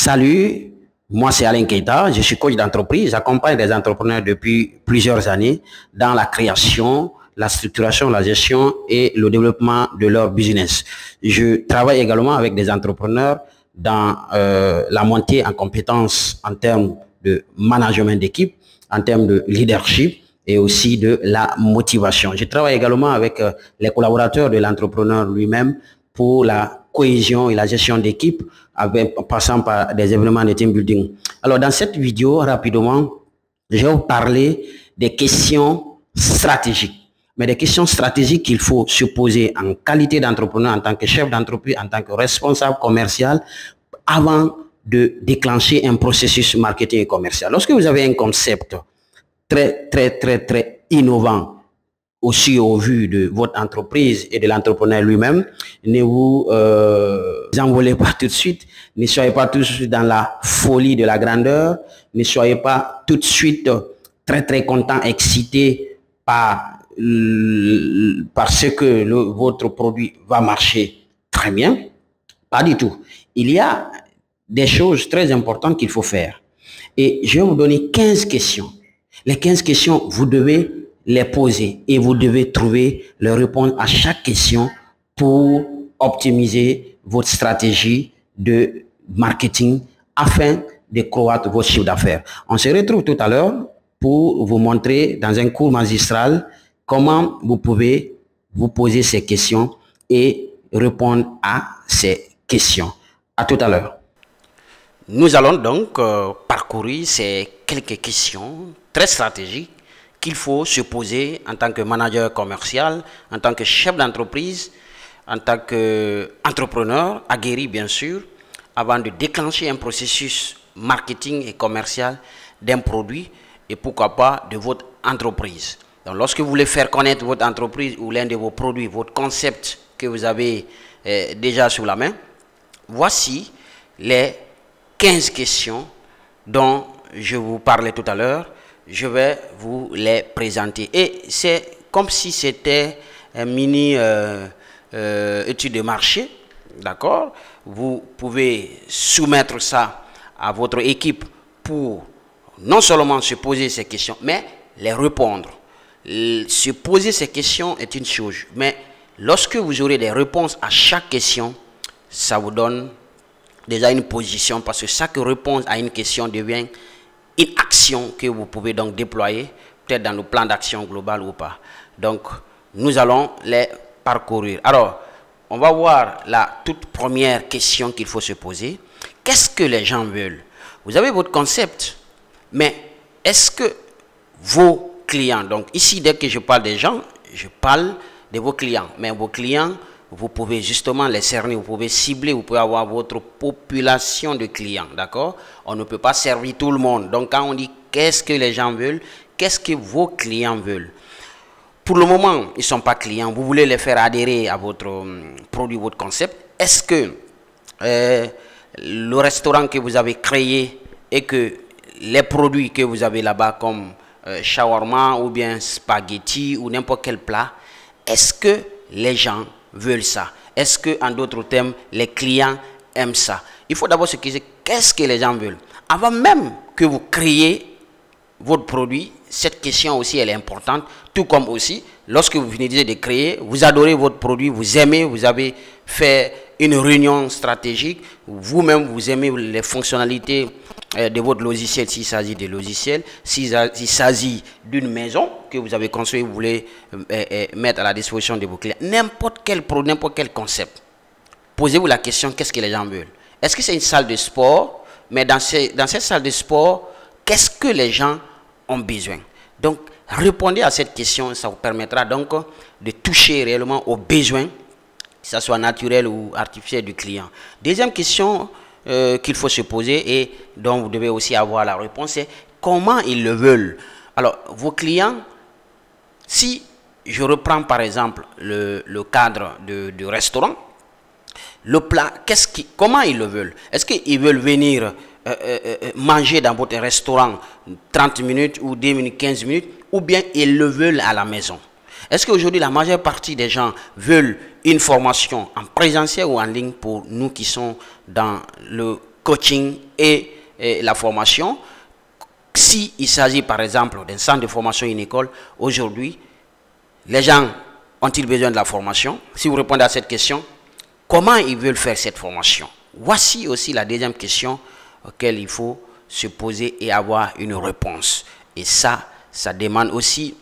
Salut, moi c'est Alain Keita, je suis coach d'entreprise, j'accompagne des entrepreneurs depuis plusieurs années dans la création, la structuration, la gestion et le développement de leur business. Je travaille également avec des entrepreneurs dans la montée en compétences en termes de management d'équipe, en termes de leadership et aussi de la motivation. Je travaille également avec les collaborateurs de l'entrepreneur lui-même pour la cohésion et la gestion d'équipe, en passant par des événements de team building. Alors, dans cette vidéo, rapidement, je vais vous parler des questions stratégiques. Mais des questions stratégiques qu'il faut se poser en qualité d'entrepreneur, en tant que chef d'entreprise, en tant que responsable commercial, avant de déclencher un processus marketing et commercial. Lorsque vous avez un concept très innovant, aussi au vu de votre entreprise et de l'entrepreneur lui-même, ne vous envolez pas tout de suite, ne soyez pas tout de suite dans la folie de la grandeur, ne soyez pas tout de suite très content, excité par parce que votre produit va marcher très bien. Pas du tout. Il y a des choses très importantes qu'il faut faire. Et je vais vous donner 15 questions. Les 15 questions, vous devez les poser et vous devez trouver les réponses à chaque question pour optimiser votre stratégie de marketing afin de croître votre chiffre d'affaires. On se retrouve tout à l'heure pour vous montrer dans un cours magistral comment vous pouvez vous poser ces questions et répondre à ces questions. À tout à l'heure. Nous allons donc parcourir ces quelques questions très stratégiques qu'il faut se poser en tant que manager commercial, en tant que chef d'entreprise, en tant qu'entrepreneur aguerri bien sûr, avant de déclencher un processus marketing et commercial d'un produit et pourquoi pas de votre entreprise. Donc lorsque vous voulez faire connaître votre entreprise ou l'un de vos produits, votre concept que vous avez déjà sous la main, voici les 15 questions dont je vous parlais tout à l'heure. Je vais vous les présenter. Et c'est comme si c'était un mini étude de marché. D'accord? Vous pouvez soumettre ça à votre équipe pour non seulement se poser ces questions, mais les répondre. Se poser ces questions est une chose. Mais lorsque vous aurez des réponses à chaque question, ça vous donne déjà une position parce que chaque réponse à une question devient une action que vous pouvez donc déployer, peut-être dans le plan d'action global ou pas. Donc, nous allons les parcourir. Alors, on va voir la toute première question qu'il faut se poser. Qu'est-ce que les gens veulent? Vous avez votre concept, mais est-ce que vos clients, donc ici, dès que je parle des gens, je parle de vos clients, mais vos clients, vous pouvez justement les cerner, vous pouvez cibler, vous pouvez avoir votre population de clients, d'accord? On ne peut pas servir tout le monde. Donc, quand on dit qu'est-ce que les gens veulent, qu'est-ce que vos clients veulent? Pour le moment, ils ne sont pas clients. Vous voulez les faire adhérer à votre produit, votre concept. Est-ce que le restaurant que vous avez créé et que les produits que vous avez là-bas comme shawarma ou bien spaghetti ou n'importe quel plat, est-ce que les gens veulent ça? Est-ce que, en d'autres termes, les clients aiment ça? Il faut d'abord se dire qu'est-ce que les gens veulent. Avant même que vous créez votre produit, cette question aussi elle est importante. Tout comme aussi, lorsque vous finissez de créer, vous adorez votre produit, vous aimez, vous avez fait une réunion stratégique, vous-même vous aimez les fonctionnalités de votre logiciel s'il s'agit de logiciels, s'il s'agit d'une maison que vous avez construite, vous voulez mettre à la disposition de vos clients, n'importe quel produit, n'importe quel concept. Posez-vous la question, qu'est-ce que les gens veulent? Est-ce que c'est une salle de sport? Mais dans cette salle de sport, qu'est-ce que les gens ont besoin? Donc, répondez à cette question, ça vous permettra donc de toucher réellement aux besoins, que ce soit naturel ou artificiel du client. Deuxième question qu'il faut se poser et dont vous devez aussi avoir la réponse, c'est comment ils le veulent. Alors, vos clients, si je reprends par exemple le cadre de restaurant, le plat, comment ils le veulent? Est-ce qu'ils veulent venir manger dans votre restaurant 30 minutes ou 2 minutes, 15 minutes, ou bien ils le veulent à la maison? Est-ce qu'aujourd'hui, la majeure partie des gens veulent une formation en présentiel ou en ligne pour nous qui sommes dans le coaching et la formation. S'il s'agit par exemple d'un centre de formation, une école, aujourd'hui, les gens ont-ils besoin de la formation? Si vous répondez à cette question, comment ils veulent faire cette formation? Voici aussi la deuxième question auquel il faut se poser et avoir une réponse. Et ça demande aussi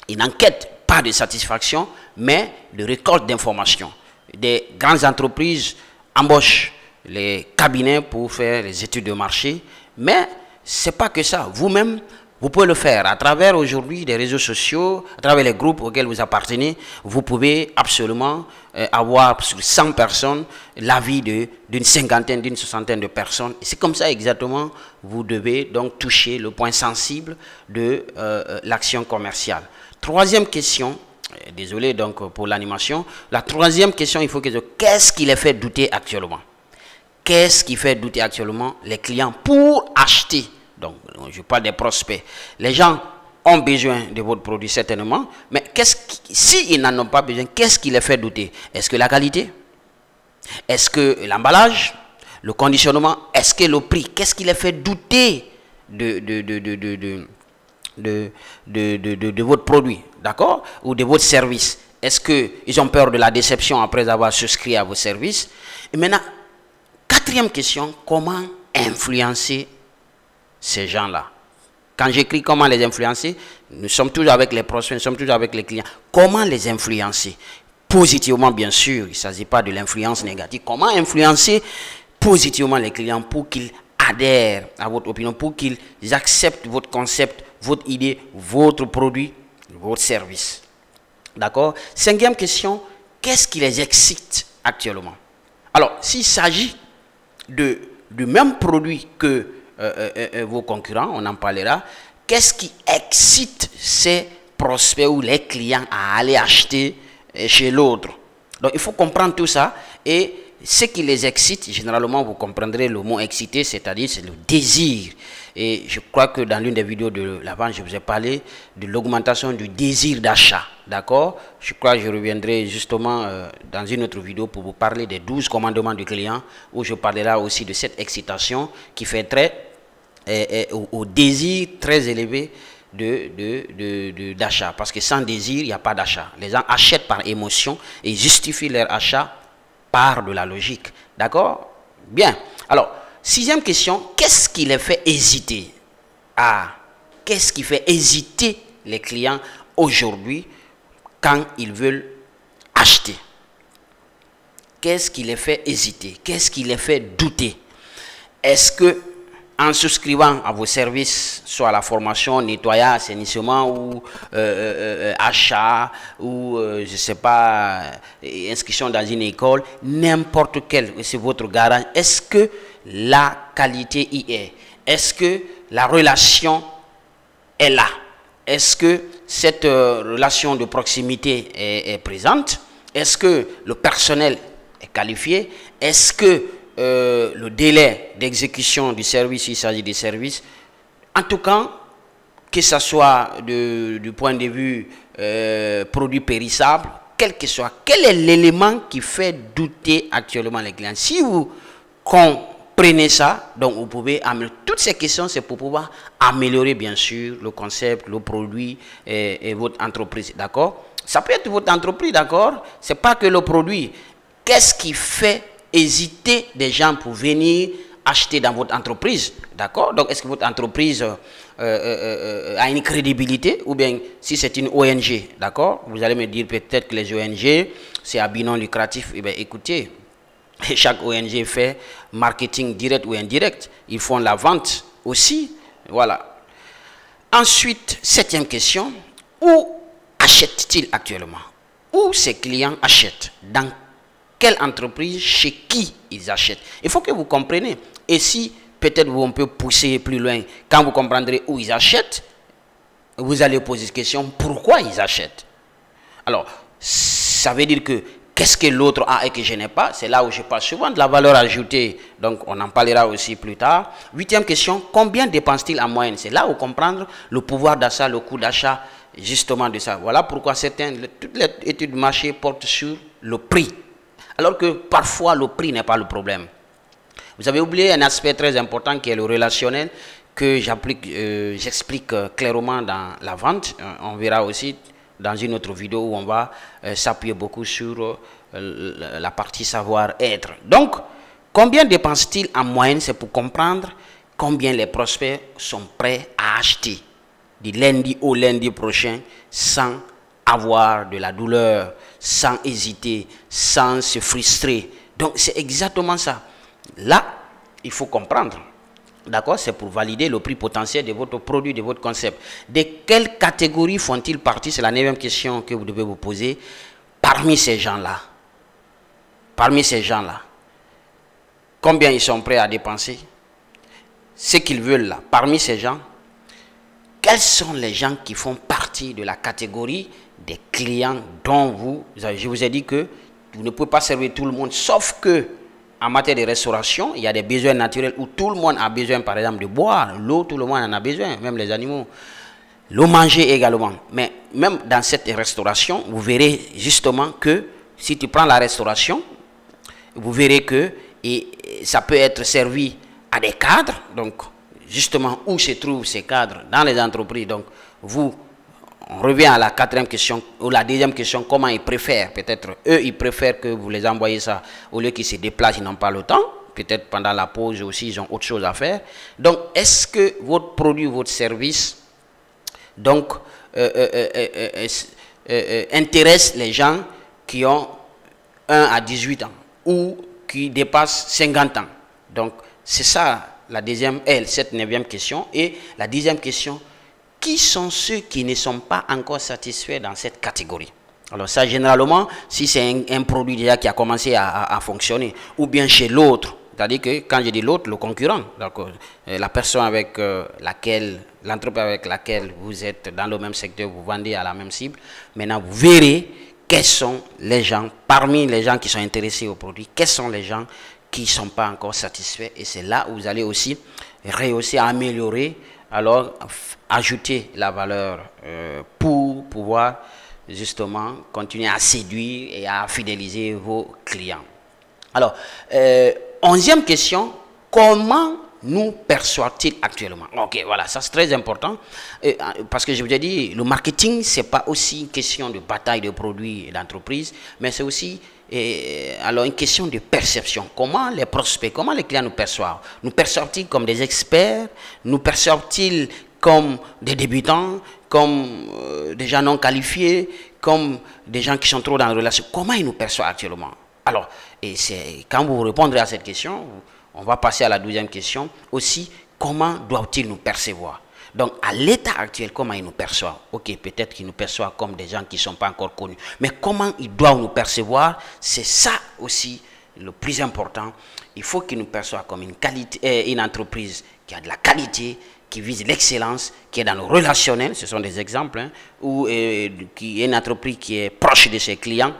une enquête, pas de satisfaction, mais de récolte d'informations. Des grandes entreprises embauchent les cabinets pour faire les études de marché, mais ce n'est pas que ça. Vous-même, vous pouvez le faire à travers aujourd'hui des réseaux sociaux, à travers les groupes auxquels vous appartenez. Vous pouvez absolument avoir sur 100 personnes l'avis d'une cinquantaine, d'une soixantaine de personnes. Et c'est comme ça exactement vous devez donc toucher le point sensible de l'action commerciale. Troisième question, désolé donc pour l'animation. La troisième question, il faut que qu'est-ce qui les fait douter actuellement? Qu'est-ce qui fait douter actuellement les clients pour acheter? Donc, je parle des prospects. Les gens ont besoin de votre produit certainement, mais s'ils n'en ont pas besoin, qu'est-ce qui les fait douter? Est-ce que la qualité? Est-ce que l'emballage? Le conditionnement? Est-ce que le prix? Qu'est-ce qui les fait douter de votre produit, d'accord? Ou de votre service? Est-ce qu'ils ont peur de la déception après avoir souscrit à vos services? Et maintenant, quatrième question, comment influencer ces gens-là? Quand j'écris comment les influencer, nous sommes toujours avec les prospects, nous sommes toujours avec les clients. Comment les influencer? Positivement, bien sûr, il ne s'agit pas de l'influence négative. Comment influencer positivement les clients pour qu'ils adhèrent à votre opinion, pour qu'ils acceptent votre concept, votre idée, votre produit, votre service? D'accord? Cinquième question, qu'est-ce qui les excite actuellement? Alors, s'il s'agit du même produit que vos concurrents, on en parlera, qu'est-ce qui excite ces prospects ou les clients à aller acheter chez l'autre? Donc, il faut comprendre tout ça. Et ce qui les excite, généralement, vous comprendrez le mot excité, c'est-à-dire c'est le désir. Et je crois que dans l'une des vidéos de l'avant, je vous ai parlé de l'augmentation du désir d'achat. D'accord? Je crois que je reviendrai justement dans une autre vidéo pour vous parler des 12 commandements du client, où je parlerai aussi de cette excitation qui fait très au désir très élevé d'achat. Parce que sans désir, il n'y a pas d'achat. Les gens achètent par émotion et justifient leur achat par de la logique. D'accord? Bien. Alors, sixième question, qu'est-ce qui les fait hésiter? Qu'est-ce qui fait hésiter les clients aujourd'hui quand ils veulent acheter? Qu'est-ce qui les fait hésiter? Qu'est-ce qui les fait douter? Est-ce que en souscrivant à vos services, soit la formation, nettoyage, assainissement ou achat ou je ne sais pas, inscription dans une école, n'importe quel, c'est votre garage, est-ce que la qualité y est? Est-ce que la relation est là? Est-ce que cette relation de proximité est présente? Est-ce que le personnel est qualifié? Est-ce que le délai d'exécution du service, il s'agit des services, en tout cas, que ce soit du point de vue produit périssable, quel que soit, quel est l'élément qui fait douter actuellement les clients? Si vous comprenez ça, donc vous pouvez améliorer. Toutes ces questions, c'est pour pouvoir améliorer, bien sûr, le concept, le produit et votre entreprise, d'accord? Ça peut être votre entreprise, d'accord? C'est pas que le produit. Qu'est-ce qui fait hésiter des gens pour venir acheter dans votre entreprise, d'accord? Donc, est-ce que votre entreprise a une crédibilité ou bien si c'est une ONG, d'accord? Vous allez me dire peut-être que les ONG, c'est à but non lucratif. Eh bien, écoutez, chaque ONG fait marketing direct ou indirect. Ils font la vente aussi, voilà. Ensuite, septième question, où achètent-ils actuellement? Où ces clients achètent? Dans quelle entreprise, chez qui ils achètent? Il faut que vous compreniez. Et si peut-être on peut pousser plus loin, quand vous comprendrez où ils achètent, vous allez poser cette question, pourquoi ils achètent? Alors, ça veut dire que qu'est-ce que l'autre a et que je n'ai pas? C'est là où je parle souvent de la valeur ajoutée. Donc, on en parlera aussi plus tard. Huitième question, combien dépense-t-il en moyenne? C'est là où comprendre le pouvoir d'achat, le coût d'achat, justement de ça. Voilà pourquoi toutes les études de marché portent sur le prix. Alors que parfois, le prix n'est pas le problème. Vous avez oublié un aspect très important qui est le relationnel, que j'explique clairement dans la vente. On verra aussi dans une autre vidéo où on va s'appuyer beaucoup sur la partie savoir-être. Donc, combien dépense-t-il en moyenne? C'est pour comprendre combien les prospects sont prêts à acheter du lundi au lundi prochain sans avoir de la douleur, sans hésiter, sans se frustrer. Donc, c'est exactement ça. Là, il faut comprendre. D'accord? C'est pour valider le prix potentiel de votre produit, de votre concept. De quelle catégorie font-ils partie? C'est la 9e question que vous devez vous poser. Parmi ces gens-là, combien ils sont prêts à dépenser? Ce qu'ils veulent là, parmi ces gens, quels sont les gens qui font partie de la catégorie des clients dont je vous ai dit que vous ne pouvez pas servir tout le monde, sauf que en matière de restauration, il y a des besoins naturels où tout le monde a besoin, par exemple, de boire. L'eau, tout le monde en a besoin, même les animaux. L'eau manger également. Mais même dans cette restauration, vous verrez justement que si tu prends la restauration, vous verrez que ça peut être servi à des cadres. Donc, justement, où se trouvent ces cadres? Dans les entreprises. Donc, on revient à la 4e question, ou la 2e question, comment ils préfèrent? Peut-être, eux, ils préfèrent que vous les envoyez ça, au lieu qu'ils se déplacent, ils n'ont pas le temps. Peut-être pendant la pause aussi, ils ont autre chose à faire. Donc, est-ce que votre produit, votre service, donc, intéresse les gens qui ont 1 à 18 ans ou qui dépassent 50 ans? Donc, c'est ça la cette 9e question. Et la 10e question, qui sont ceux qui ne sont pas encore satisfaits dans cette catégorie? Alors ça, généralement, si c'est un produit déjà qui a commencé à fonctionner, ou bien chez l'autre, c'est-à-dire que quand je dis l'autre, le concurrent, la personne avec l'entreprise avec laquelle vous êtes dans le même secteur, vous vendez à la même cible, maintenant vous verrez quels sont les gens, parmi les gens qui sont intéressés au produit, quels sont les gens qui ne sont pas encore satisfaits, et c'est là où vous allez aussi réussir à améliorer, alors ajouter la valeur pour pouvoir justement continuer à séduire et à fidéliser vos clients. Alors, 11e question, comment nous perçoivent-ils actuellement? Ok, voilà, ça c'est très important, parce que je vous ai dit, le marketing, c'est pas aussi une question de bataille de produits et d'entreprise, mais c'est aussi alors une question de perception. Comment les prospects, comment les clients nous perçoivent? Nous perçoivent-ils comme des experts? Nous perçoivent-ils comme des débutants, comme des gens non qualifiés, comme des gens qui sont trop dans la relation? Comment ils nous perçoivent actuellement? Alors, quand vous répondrez à cette question, on va passer à la 12e question. Aussi, comment doivent-ils nous percevoir? Donc, à l'état actuel, comment ils nous perçoivent? Ok, peut-être qu'ils nous perçoivent comme des gens qui ne sont pas encore connus. Mais comment ils doivent nous percevoir? C'est ça aussi le plus important. Il faut qu'ils nous perçoivent comme une entreprise qui a de la qualité, qui vise l'excellence, qui est dans le relationnel. Ce sont des exemples. Ou qui est une entreprise qui est proche de ses clients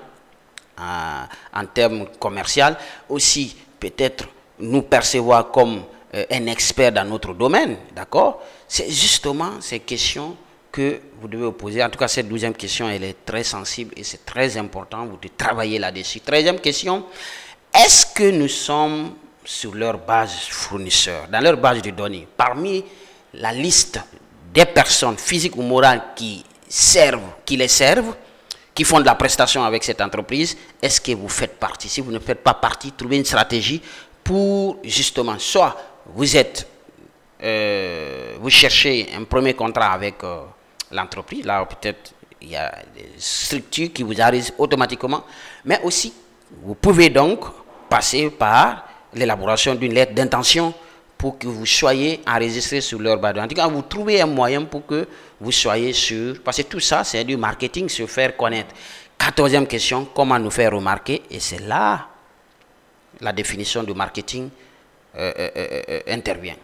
en termes commerciaux. Aussi, peut-être nous percevoir comme un expert dans notre domaine, d'accord? C'est justement ces questions que vous devez vous poser. En tout cas, cette 12e question, elle est très sensible et c'est très important, vous devez travailler là-dessus. 13e question, est-ce que nous sommes sur leur base fournisseur, dans leur base de données, parmi la liste des personnes physiques ou morales qui les servent, qui font de la prestation avec cette entreprise, est-ce que vous faites partie? Si vous ne faites pas partie, trouvez une stratégie pour justement, soit vous cherchez un premier contrat avec l'entreprise, là peut-être il y a des structures qui vous arrivent automatiquement, mais aussi vous pouvez donc passer par l'élaboration d'une lettre d'intention pour que vous soyez enregistré sur leur base. En tout cas, vous trouvez un moyen pour que vous soyez sûr, parce que tout ça c'est du marketing, se faire connaître. 14e question, comment nous faire remarquer? Et c'est là la définition du marketing intervient.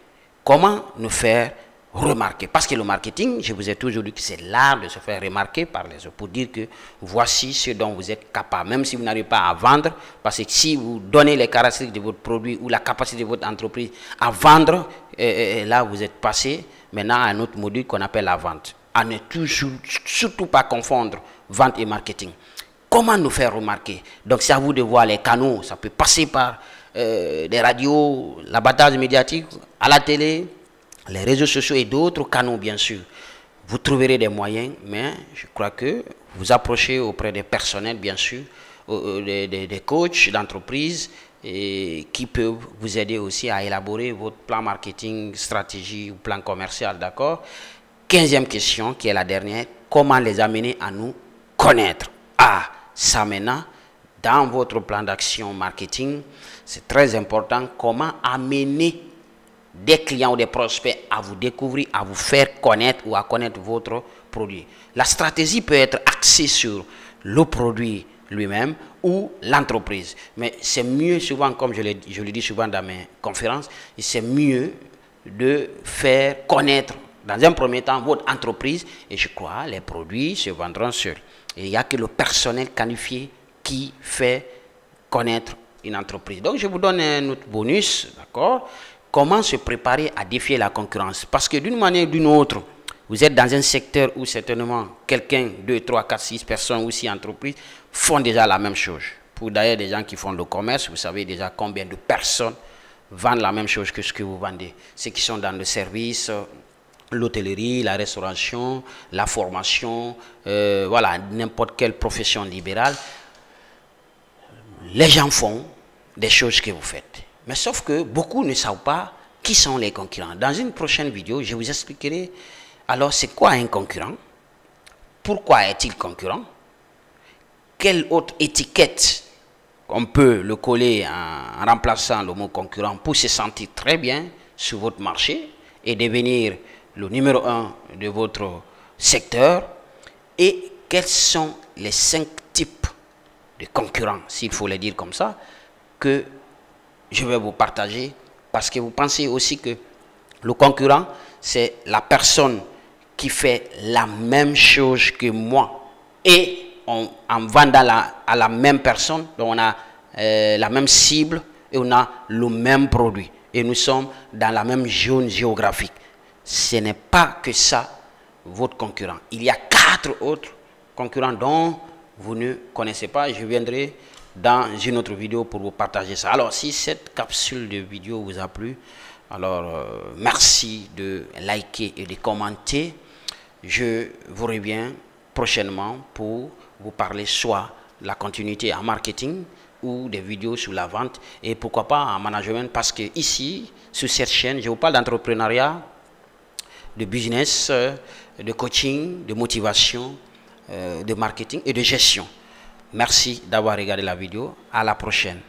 Comment nous faire remarquer? Parce que le marketing, je vous ai toujours dit que c'est l'art de se faire remarquer par les autres, pour dire que voici ce dont vous êtes capable, même si vous n'arrivez pas à vendre, parce que si vous donnez les caractéristiques de votre produit ou la capacité de votre entreprise à vendre, là vous êtes passé maintenant à un autre module qu'on appelle la vente. À ne surtout pas confondre vente et marketing. Comment nous faire remarquer? Donc c'est à vous de voir les canaux, ça peut passer par des radios, l'abattage médiatique, à la télé, les réseaux sociaux et d'autres canaux, bien sûr. Vous trouverez des moyens, mais je crois que vous approchez auprès des personnels, bien sûr, des coachs d'entreprise qui peuvent vous aider aussi à élaborer votre plan marketing, stratégie ou plan commercial, d'accord? 15e question, qui est la dernière, comment les amener à nous connaître? Ah, ça maintenant, dans votre plan d'action marketing, c'est très important, comment amener des clients ou des prospects à vous découvrir, à vous faire connaître ou à connaître votre produit. La stratégie peut être axée sur le produit lui-même ou l'entreprise. Mais c'est mieux souvent, comme je le dis souvent dans mes conférences, c'est mieux de faire connaître dans un premier temps votre entreprise et je crois les produits se vendront seuls. Et il n'y a que le personnel qualifié qui fait connaître une entreprise. Donc je vous donne un autre bonus, d'accord? Comment se préparer à défier la concurrence? Parce que d'une manière ou d'une autre, vous êtes dans un secteur où certainement quelqu'un, 2, 3, 4, 6 personnes ou 6 entreprises font déjà la même chose. Pour d'ailleurs des gens qui font le commerce, vous savez déjà combien de personnes vendent la même chose que ce que vous vendez. Ceux qui sont dans le service, l'hôtellerie, la restauration, la formation, voilà, n'importe quelle profession libérale, les gens font des choses que vous faites. Mais sauf que beaucoup ne savent pas qui sont les concurrents. Dans une prochaine vidéo, je vous expliquerai alors c'est quoi un concurrent, pourquoi est-il concurrent, quelle autre étiquette on peut le coller en remplaçant le mot concurrent pour se sentir très bien sur votre marché et devenir le numéro 1 de votre secteur, et quels sont les 5 types de concurrents, s'il faut les dire comme ça, que je vais vous partager, parce que vous pensez aussi que le concurrent, c'est la personne qui fait la même chose que moi et en vendant à la même personne, donc on a la même cible et on a le même produit et nous sommes dans la même zone géographique. Ce n'est pas que ça votre concurrent. Il y a 4 autres concurrents dont vous ne connaissez pas. Je viendrai dans une autre vidéo pour vous partager ça. Alors si cette capsule de vidéo vous a plu, alors merci de liker et de commenter. Je vous reviens prochainement pour vous parler soit de la continuité en marketing ou des vidéos sur la vente et pourquoi pas en management, parce que ici sur cette chaîne je vous parle d'entrepreneuriat, de business, de coaching, de motivation, de marketing et de gestion. Merci d'avoir regardé la vidéo. À la prochaine.